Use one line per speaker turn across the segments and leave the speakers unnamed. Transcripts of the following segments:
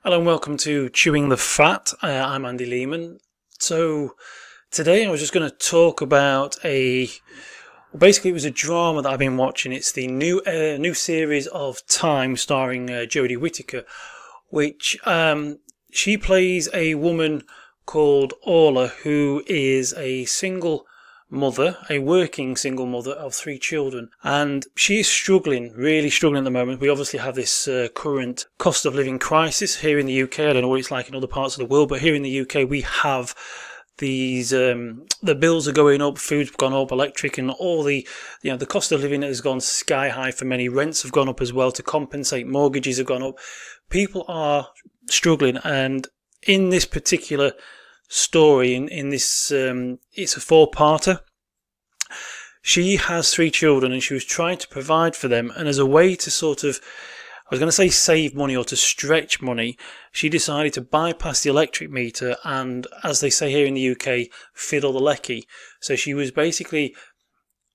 Hello and welcome to Chewing the Fat. I'm Andy Lehman. So today I was just going to talk about basically it was a drama that I've been watching. It's the new series of Time starring Jodie Whittaker, which she plays a woman called Orla who is a single mother, a working single mother of 3 children, and she's struggling, really struggling at the moment. We obviously have this current cost of living crisis here in the UK. I don't know what it's like in other parts of the world, but here in the UK we have these the bills are going up, food's gone up, electric, and all the cost of living has gone sky high for many. Rents have gone up as well to compensate, mortgages have gone up. People are struggling, and in this particular story, in this it's a 4-parter. She has 3 children and she was trying to provide for them, and as a way to sort of, I was going to say save money or to stretch money, she decided to bypass the electric meter and, as they say here in the UK, fiddle the lecky. So she was basically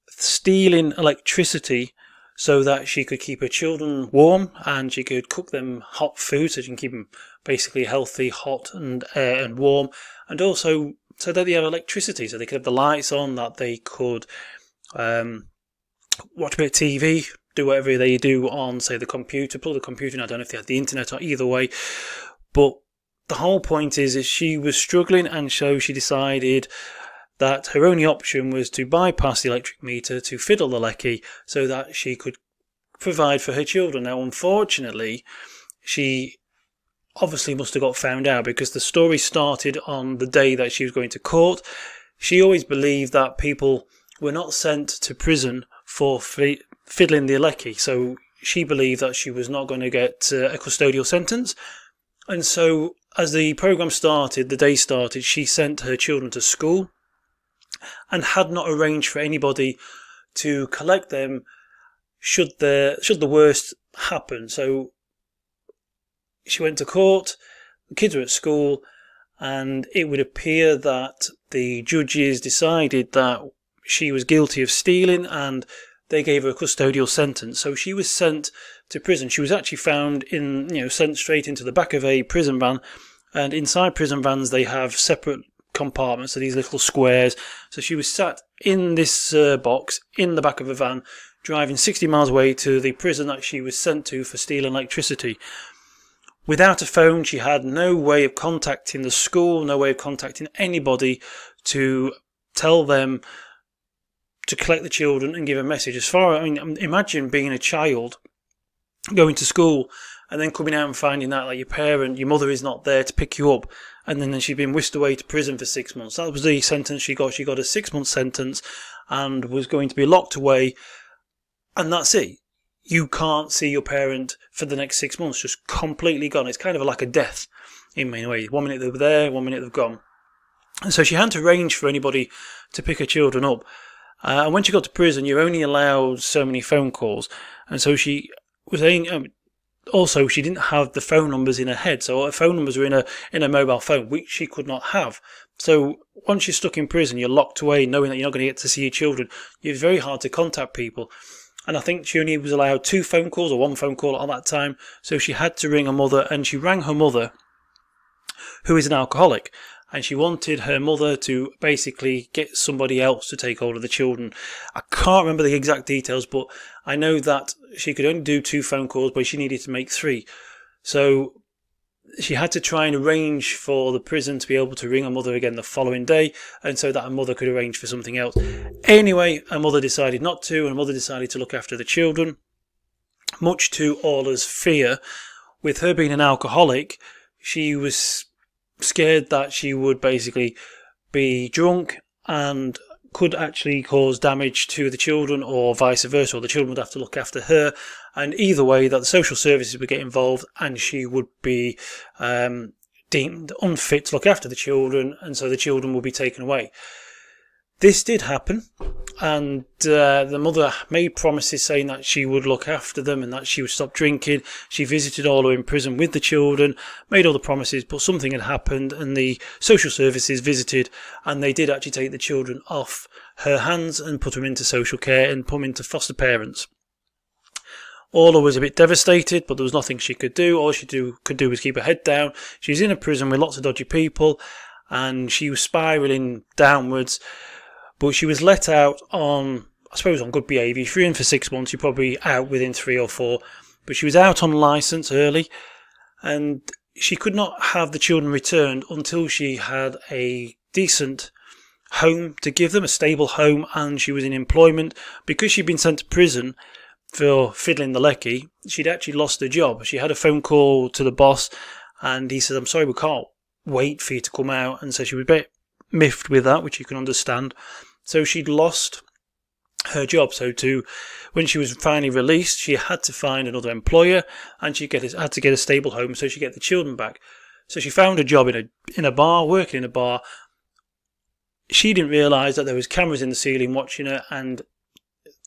stealing electricity so that she could keep her children warm and she could cook them hot food so she can keep them basically healthy, hot and warm, and also so that they have electricity, so they could have the lights on, that they could watch a bit of TV, do whatever they do on, say, the computer, plug the computer in. I don't know if they had the internet or either way, but the whole point is she was struggling, and so she decided that her only option was to bypass the electric meter, to fiddle the lecky, so that she could provide for her children. Now, unfortunately, she obviously must have got found out, because the story started on the day that she was going to court. She always believed that people were not sent to prison for fiddling the lecky, so she believed that she was not going to get a custodial sentence. And so as the programme started, the day started, she sent her children to school and had not arranged for anybody to collect them should the worst happen. So she went to court, the kids were at school, and it would appear that the judges decided that she was guilty of stealing, and they gave her a custodial sentence. So she was sent to prison. She was actually found sent straight into the back of a prison van, and inside prison vans they have separate compartments, so these little squares. So she was sat in this box in the back of a van, driving 60 miles away to the prison that she was sent to for stealing electricity. Without a phone, she had no way of contacting the school, no way of contacting anybody to tell them to collect the children and give a message. Imagine being a child, going to school, and then coming out and finding out that your mother is not there to pick you up, and then she'd been whisked away to prison for 6 months. That was the sentence she got. She got a 6-month sentence and was going to be locked away, and that's it. You can't see your parent for the next 6 months, just completely gone. It's kind of like a death in many ways. 1 minute they were there, 1 minute they've gone. And so she hadn't arranged for anybody to pick her children up. And when she got to prison, you're only allowed so many phone calls. And so she was saying, also she didn't have the phone numbers in her head. So her phone numbers were in a mobile phone, which she could not have. So once you're stuck in prison, you're locked away, knowing that you're not going to get to see your children. It's very hard to contact people. And I think she only was allowed 2 phone calls or 1 phone call at that time. So she had to ring her mother, and she rang her mother, who is an alcoholic. And she wanted her mother to basically get somebody else to take hold of the children. I can't remember the exact details, but I know that she could only do 2 phone calls, but she needed to make 3. So she had to try and arrange for the prison to be able to ring her mother again the following day, and so that her mother could arrange for something else. Anyway, her mother decided not to, and her mother decided to look after the children, much to Orla's fear. With her being an alcoholic, she was scared that she would basically be drunk and could actually cause damage to the children, or vice versa, or the children would have to look after her, and either way that the social services would get involved and she would be deemed unfit to look after the children, and so the children will be taken away. This did happen, and the mother made promises saying that she would look after them and that she would stop drinking. She visited Orla in prison with the children, made all the promises, but something had happened, and the social services visited, and they did actually take the children off her hands and put them into social care and put them into foster parents. Orla was a bit devastated, but there was nothing she could do. All she could do was keep her head down. She was in a prison with lots of dodgy people, and she was spiralling downwards. But she was let out on, I suppose, on good behaviour. If you're in for 6 months, you're probably out within 3 or 4. But she was out on licence early, and she could not have the children returned until she had a decent home to give them, a stable home, and she was in employment. Because she'd been sent to prison for fiddling the lecky, she'd actually lost her job. She had a phone call to the boss, and he said, "I'm sorry, we can't wait for you to come out." And so she was a bit miffed with that, which you can understand. So she'd lost her job. So when she was finally released, she had to find another employer, and she had to get a stable home so she could get the children back. So she found a job in a bar, working in a bar. She didn't realise that there was cameras in the ceiling watching her, and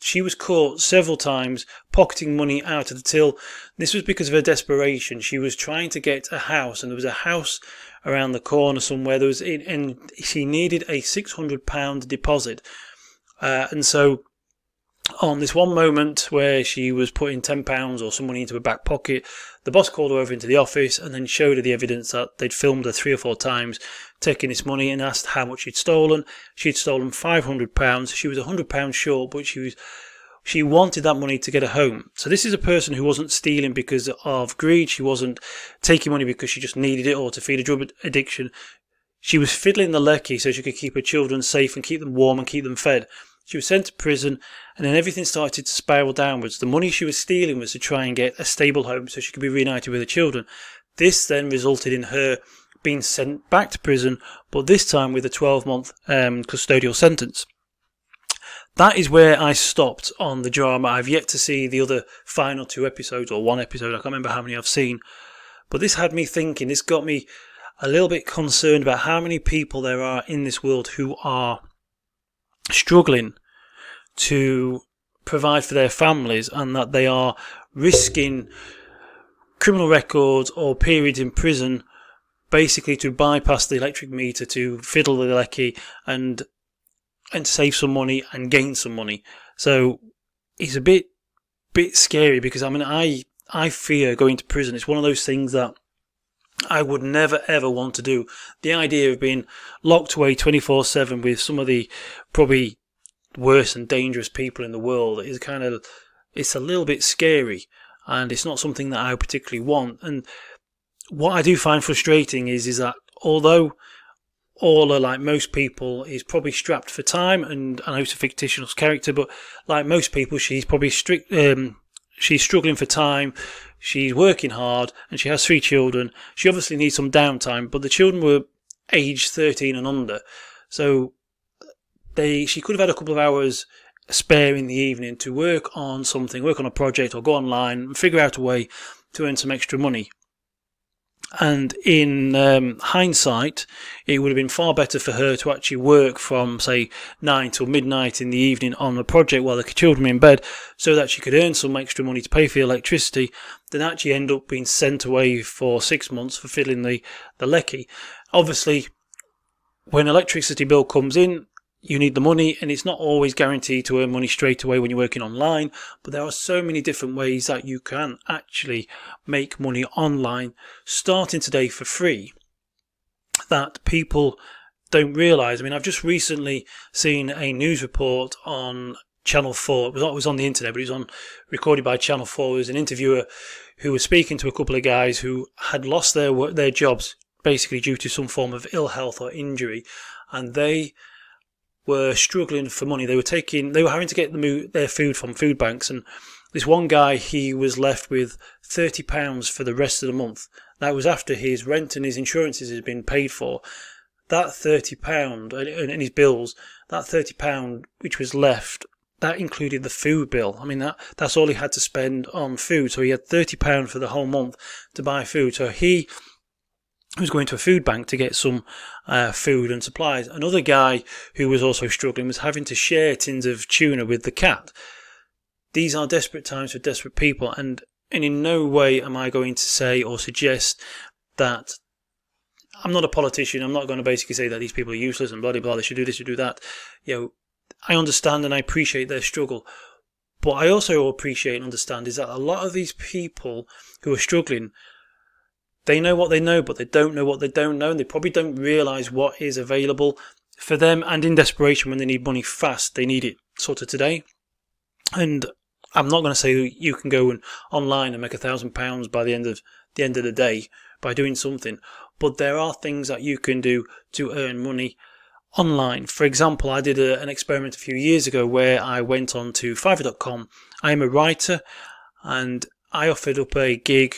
she was caught several times pocketing money out of the till. This was because of her desperation. She was trying to get a house, and there was a house around the corner somewhere. And she needed a £600 deposit. And so on this one moment where she was putting £10 or some money into her back pocket, the boss called her over into the office and then showed her the evidence that they'd filmed her 3 or 4 times taking this money, and asked how much she'd stolen. She'd stolen £500. She was £100 short, but she wanted that money to get her home. So this is a person who wasn't stealing because of greed. She wasn't taking money because she just needed it or to feed a drug addiction. She was fiddling the lecky so she could keep her children safe and keep them warm and keep them fed. She was sent to prison, and then everything started to spiral downwards. The money she was stealing was to try and get a stable home so she could be reunited with her children. This then resulted in her being sent back to prison, but this time with a 12-month custodial sentence. That is where I stopped on the drama. I've yet to see the other final 2 episodes, or 1 episode. I can't remember how many I've seen. But this had me thinking. This got me a little bit concerned about how many people there are in this world who are struggling to provide for their families, and that they are risking criminal records or periods in prison basically to bypass the electric meter, to fiddle the lecky and save some money and gain some money. So it's a bit scary, because I mean I fear going to prison. It's one of those things that I would never ever want to do. The idea of being locked away 24/7 with some of the probably worst and dangerous people in the world is it's a little bit scary, and it's not something that I particularly want. And what I do find frustrating is that although Orla, like most people, is probably strapped for time, and I know it's a fictitious character, but like most people, she's probably she's struggling for time. She's working hard, and she has 3 children. She obviously needs some downtime, but the children were aged 13 and under, so she could have had a couple of hours spare in the evening to work on something, work on a project, or go online and figure out a way to earn some extra money. And in hindsight, it would have been far better for her to actually work from, say, 9 till midnight in the evening on a project while the children were in bed, so that she could earn some extra money to pay for the electricity, than actually end up being sent away for 6 months for fiddling the lecky. Obviously, when electricity bill comes in, you need the money, and it's not always guaranteed to earn money straight away when you're working online, but there are so many different ways that you can actually make money online, starting today for free, that people don't realise. I mean, I've just recently seen a news report on Channel 4. It was on the internet, but it was recorded by Channel 4. There was an interviewer who was speaking to a couple of guys who had lost their jobs, basically due to some form of ill health or injury, and they were struggling for money. They were having to get their food from food banks, and this one guy, he was left with £30 for the rest of the month. That was after his rent and his insurances had been paid for. That £30 and his bills, that £30 which was left, that included the food bill. I mean, that's all he had to spend on food. So he had £30 for the whole month to buy food. So he was going to a food bank to get some food and supplies. Another guy who was also struggling was having to share tins of tuna with the cat. These are desperate times for desperate people, and in no way am I going to say or suggest that. I'm not a politician. I'm not going to basically say that these people are useless and blah blah blah. They should do this, should do that. I understand and I appreciate their struggle, But I also appreciate and understand is that a lot of these people who are struggling, they know what they know, but they don't know what they don't know, and they probably don't realise what is available for them. And in desperation, when they need money fast, they need it sort of today. And I'm not going to say you can go online and make £1,000 by the end of the day by doing something, but there are things that you can do to earn money online. For example, I did an experiment a few years ago where I went on to Fiverr.com. I am a writer, and I offered up a gig,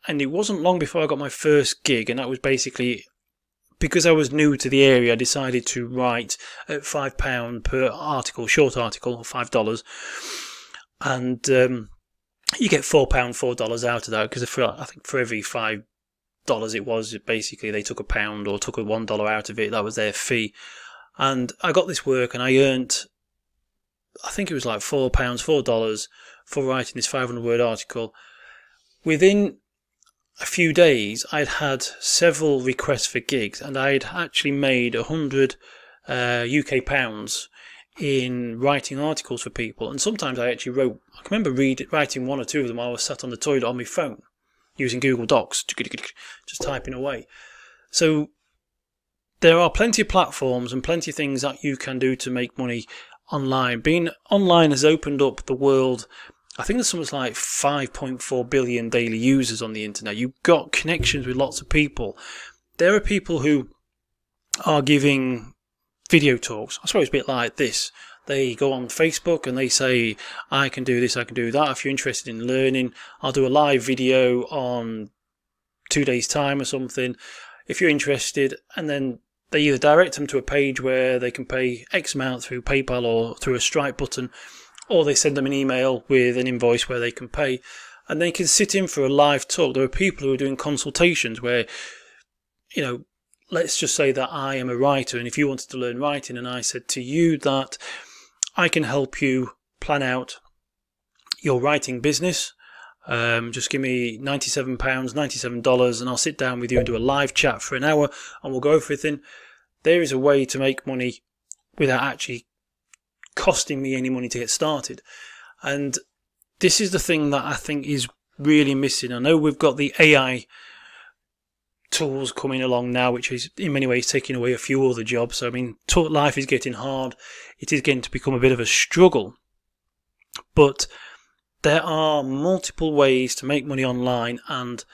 and it wasn't long before I got my first gig, and that was basically because I was new to the area. I decided to write at £5 per article, short article, or $5, and you get $4 out of that, because I think for every $5 it was, basically they took £1 or took $1 out of it. That was their fee. And I got this work, and I earned, I think it was like $4 for writing this 500-word article. Within a few days, I'd had several requests for gigs, and I'd actually made 100 UK pounds in writing articles for people. And sometimes I actually wrote, I can remember writing one or two of them while I was sat on the toilet on my phone using Google Docs, just typing away. So there are plenty of platforms and plenty of things that you can do to make money online. Being online has opened up the world. I think there's something like 5.4 billion daily users on the internet. You've got connections with lots of people. There are people who are giving video talks. I suppose a bit like this. They go on Facebook and they say, I can do this, I can do that. If you're interested in learning, I'll do a live video on 2 days' time or something. If you're interested, and then they either direct them to a page where they can pay X amount through PayPal or through a Stripe button, or they send them an email with an invoice where they can pay, and they can sit in for a live talk. There are people who are doing consultations where, you know, let's just say that I am a writer, and if you wanted to learn writing and I said to you that I can help you plan out your writing business, just give me £97, $97, and I'll sit down with you and do a live chat for an hour, and we'll go over everything. There is a way to make money without actually costing me any money to get started. And this is the thing that I think is really missing. I know we've got the AI tools coming along now, which is in many ways taking away a few other jobs. So I mean, life is getting hard. It is getting to become a bit of a struggle. But there are multiple ways to make money online, and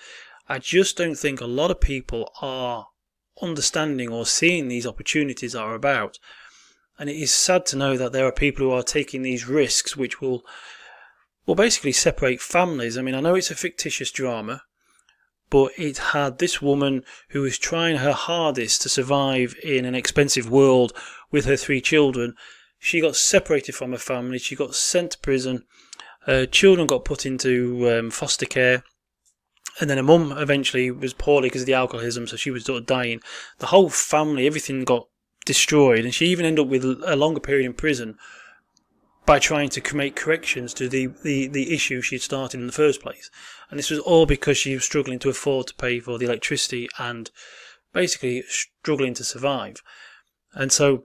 I just don't think a lot of people are understanding or seeing these opportunities are about. And it is sad to know that there are people who are taking these risks which will basically separate families. I mean, I know it's a fictitious drama, but it had this woman who was trying her hardest to survive in an expensive world with her 3 children. She got separated from her family. She got sent to prison. Her children got put into foster care. And then her mum eventually was poorly because of the alcoholism, so she was sort of dying. The whole family, everything got destroyed. And she even ended up with a longer period in prison by trying to make corrections to the issue she had started in the first place. And this was all because she was struggling to afford to pay for the electricity and basically struggling to survive. And so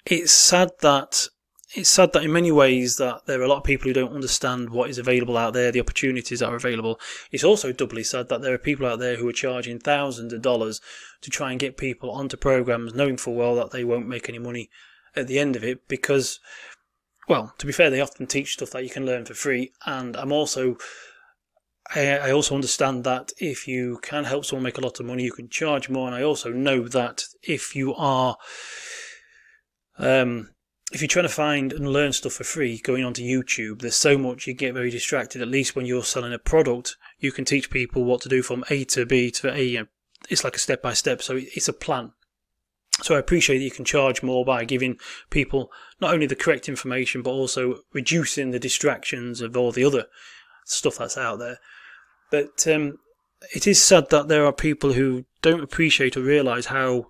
it's sad that in many ways that there are a lot of people who don't understand what is available out there, the opportunities that are available. It's also doubly sad that there are people out there who are charging thousands of dollars to try and get people onto programs, knowing full well that they won't make any money at the end of it, because, well, to be fair, they often teach stuff that you can learn for free. And I also understand that if you can help someone make a lot of money, you can charge more. And I also know that if you're trying to find and learn stuff for free, going onto YouTube, there's so much, you get very distracted. At least when you're selling a product, you can teach people what to do from A to B to A. It's like a step by step, so it's a plan. So I appreciate that you can charge more by giving people not only the correct information, but also reducing the distractions of all the other stuff that's out there. But it is sad that there are people who don't appreciate or realise how,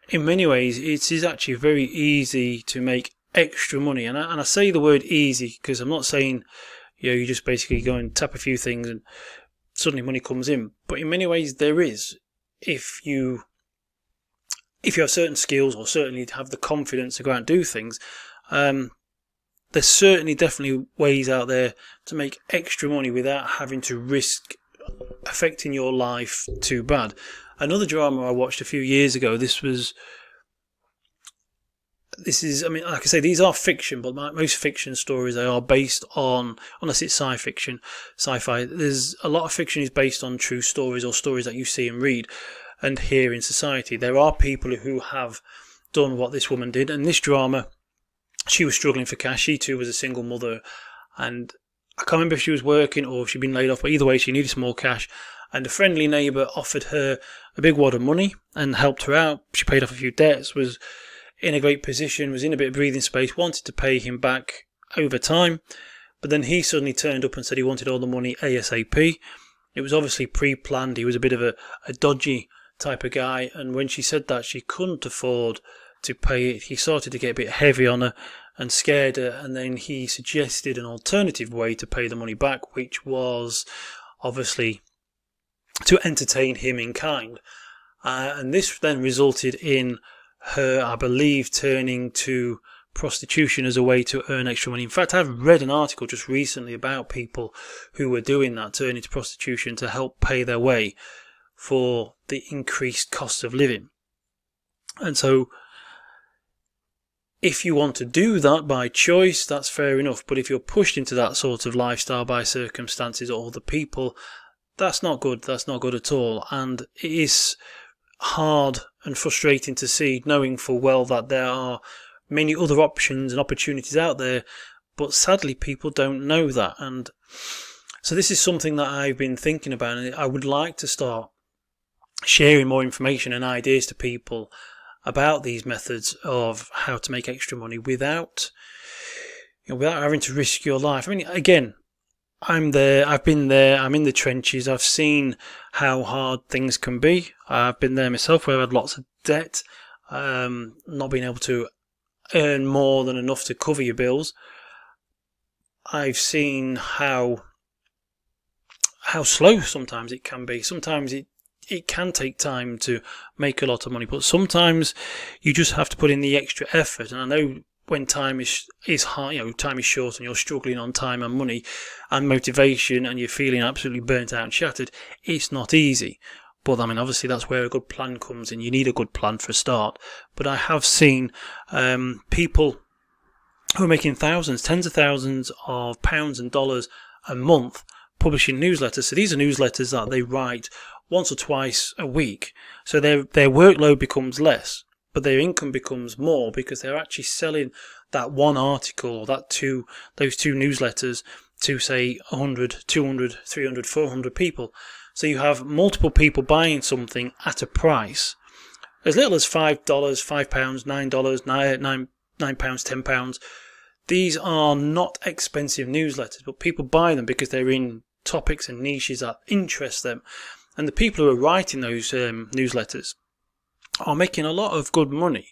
in many ways, it is actually very easy to make extra money. And I say the word easy because I'm not saying, you just basically go and tap a few things and suddenly money comes in. But in many ways there is, if you have certain skills or certainly have the confidence to go out and do things. There's certainly definitely ways out there to make extra money without having to risk affecting your life too bad. Another drama I watched a few years ago, this is, I mean, like I say, these are fiction, but most fiction stories, they are based on, unless it's sci-fi, there's a lot of fiction is based on true stories or stories that you see and read and hear in society. There are people who have done what this woman did, and this drama, she was struggling for cash. She too was a single mother, and I can't remember if she was working or if she'd been laid off, but either way, she needed some more cash, and a friendly neighbour offered her a big wad of money and helped her out. She paid off a few debts, was in a great position, was in a bit of breathing space, wanted to pay him back over time, but then he suddenly turned up and said he wanted all the money ASAP. It was obviously pre-planned. He was a bit of a dodgy type of guy, and when she said that she couldn't afford to pay it, he started to get a bit heavy on her and scared her, and then he suggested an alternative way to pay the money back, which was obviously to entertain him in kind. And this then resulted in her, I believe, turning to prostitution as a way to earn extra money. In fact, I've read an article just recently about people who were doing that, turning to prostitution to help pay their way for the increased cost of living. And so if you want to do that by choice, that's fair enough. But if you're pushed into that sort of lifestyle by circumstances or other people, that's not good. That's not good at all. And it is hard and frustrating to see, knowing full well that there are many other options and opportunities out there, but sadly people don't know that. And so this is something that I've been thinking about, and I would like to start sharing more information and ideas to people about these methods of how to make extra money without having to risk your life. I mean, again, I'm there, I've been there, I'm in the trenches, I've seen how hard things can be. I've been there myself where I've had lots of debt, not being able to earn more than enough to cover your bills. I've seen how slow sometimes it can be. Sometimes it can take time to make a lot of money, but sometimes you just have to put in the extra effort. And I know when time is hard, time is short, and you're struggling on time and money and motivation, and you're feeling absolutely burnt out and shattered, it's not easy. But I mean, obviously that's where a good plan comes in. You need a good plan for a start. But I have seen people who are making thousands, tens of thousands of pounds and dollars a month publishing newsletters. So these are newsletters that they write once or twice a week. So their workload becomes less, but their income becomes more because they're actually selling that one article or those two newsletters to, say, 100, 200, 300, 400 people. So you have multiple people buying something at a price as little as $5, £5, $9, £9, £10. These are not expensive newsletters, but people buy them because they're in topics and niches that interest them. And the people who are writing those newsletters are making a lot of good money.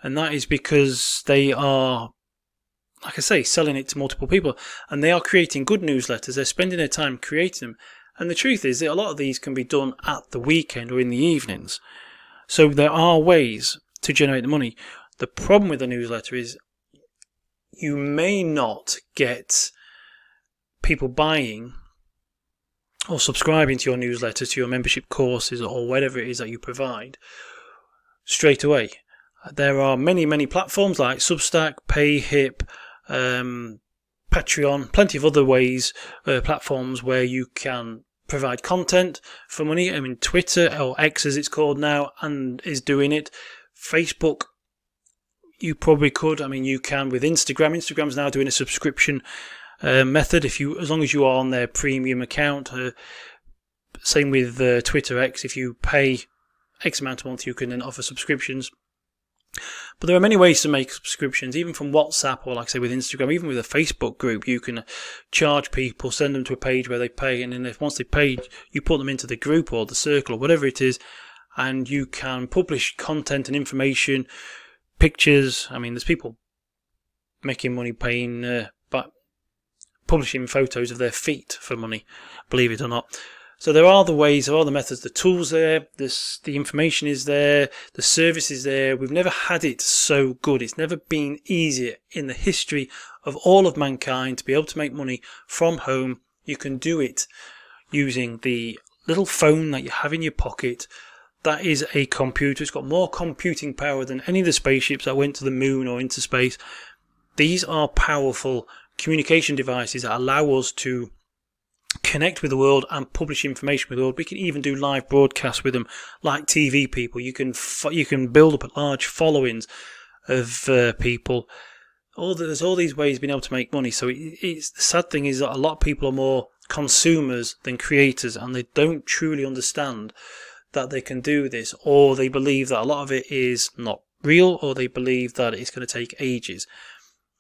And that is because they are, like I say, selling it to multiple people. And they are creating good newsletters. They're spending their time creating them. And the truth is that a lot of these can be done at the weekend or in the evenings. So there are ways to generate the money. The problem with the newsletter is you may not get people buying or subscribing to your newsletter, to your membership courses, or whatever it is that you provide straight away. There are many platforms like Substack, Payhip, Patreon, plenty of other ways, platforms where you can provide content for money. I mean, Twitter, or X as it's called now, and is doing it. Facebook, you probably could. I mean, you can with Instagram. Instagram's now doing a subscription method, as long as you are on their premium account. Same with Twitter X. If you pay X amount a month, you can then offer subscriptions. But there are many ways to make subscriptions, even from WhatsApp, or like I say with Instagram, even with a Facebook group. You can charge people, send them to a page where they pay, and then once they pay, you put them into the group or the circle or whatever it is, and you can publish content and information, pictures. I mean, there's people making money paying, but publishing photos of their feet for money, believe it or not. So there are the ways, there are the methods, the tools there, the information is there, the service is there. We've never had it so good. It's never been easier in the history of all of mankind to be able to make money from home. You can do it using the little phone that you have in your pocket. That is a computer. It's got more computing power than any of the spaceships that went to the moon or into space. These are powerful communication devices that allow us to connect with the world and publish information with the world. We can even do live broadcasts with them, like TV people. You can build up large followings of people. There's all these ways of being able to make money. So it's the sad thing is that a lot of people are more consumers than creators, and they don't truly understand that they can do this, or they believe that a lot of it is not real, or they believe that it's going to take ages.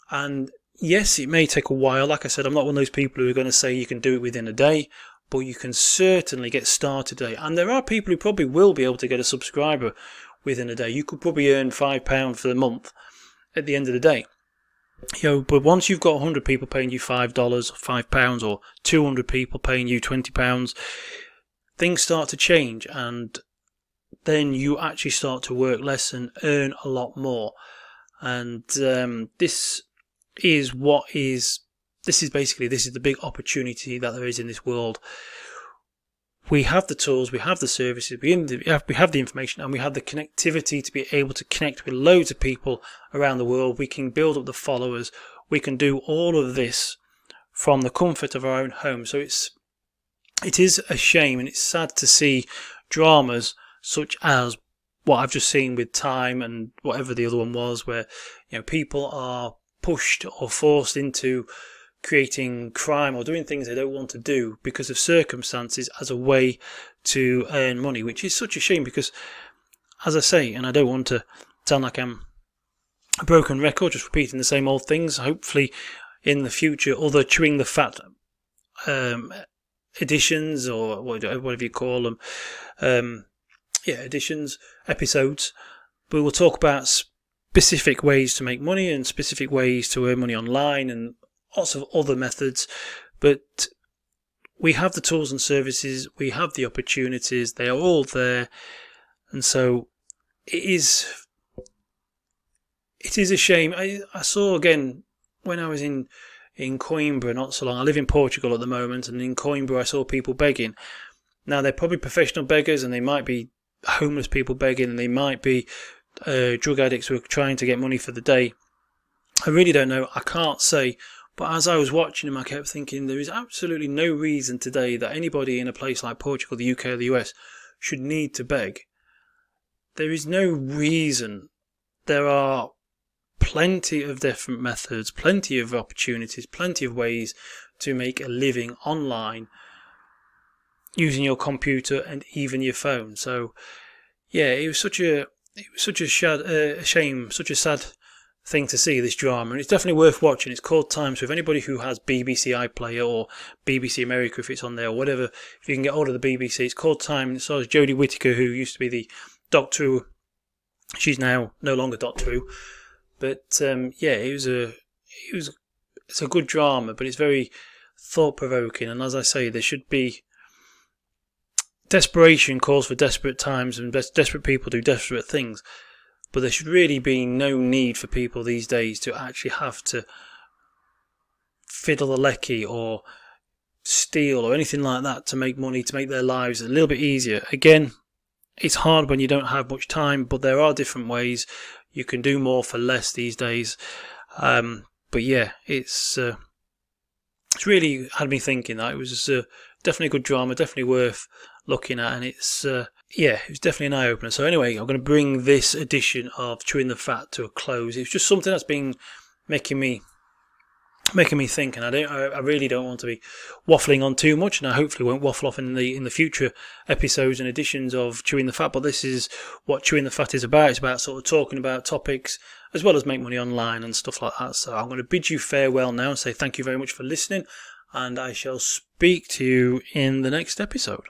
And yes, it may take a while. Like I said, I'm not one of those people who are going to say you can do it within a day, but you can certainly get started today. And there are people who probably will be able to get a subscriber within a day. You could probably earn £5 for the month at the end of the day. But once you've got 100 people paying you $5, £5, or 200 people paying you £20, things start to change, and then you actually start to work less and earn a lot more. And this is the big opportunity that there is in this world. We have the tools, we have the services, we have the information, and we have the connectivity to be able to connect with loads of people around the world. We can build up the followers. We can do all of this from the comfort of our own home. So it is a shame, and it's sad to see dramas such as what I've just seen with Time and whatever the other one was, where people are pushed or forced into creating crime or doing things they don't want to do because of circumstances as a way to earn money, which is such a shame because, as I say, and I don't want to sound like I'm a broken record, just repeating the same old things, hopefully in the future other Chewing the Fat editions, or whatever you call them, editions, episodes, we will talk about specific ways to make money and specific ways to earn money online and lots of other methods. But we have the tools and services, we have the opportunities, they are all there. And so it is a shame. I saw again when I was in Coimbra not so long. I live in Portugal at the moment, and in Coimbra I saw people begging. Now they're probably professional beggars, and they might be homeless people begging, and they might be drug addicts who are trying to get money for the day. I really don't know. I can't say. But as I was watching them, I kept thinking there is absolutely no reason today that anybody in a place like Portugal, the UK or the US should need to beg. There is no reason. There are plenty of different methods, plenty of opportunities, plenty of ways to make a living online using your computer and even your phone. So yeah, it was such a shame, such a sad thing to see, this drama, and it's definitely worth watching. It's called Time, so if anybody who has BBC iPlayer or BBC America, if it's on there or whatever, if you can get hold of the BBC, it's called Time. And it stars Jodie Whittaker, who used to be the Doctor Who. She's now no longer Doctor Who, but it's a good drama, but it's very thought-provoking. And as I say, there should be desperation calls for desperate times, and desperate people do desperate things. But there should really be no need for people these days to actually have to fiddle the lecky or steal or anything like that to make money, to make their lives a little bit easier. Again, it's hard when you don't have much time, but there are different ways. You can do more for less these days. But yeah, it's really had me thinking that it was definitely a good drama, definitely worth looking at, and it was definitely an eye-opener. So anyway, I'm going to bring this edition of Chewing the Fat to a close. It's just something that's been making me think, and I really don't want to be waffling on too much, and I hopefully won't waffle off in the future episodes and editions of Chewing the Fat. But this is what Chewing the Fat is about. It's about sort of talking about topics as well as make money online and stuff like that. So I'm going to bid you farewell now and say thank you very much for listening, and I shall speak to you in the next episode.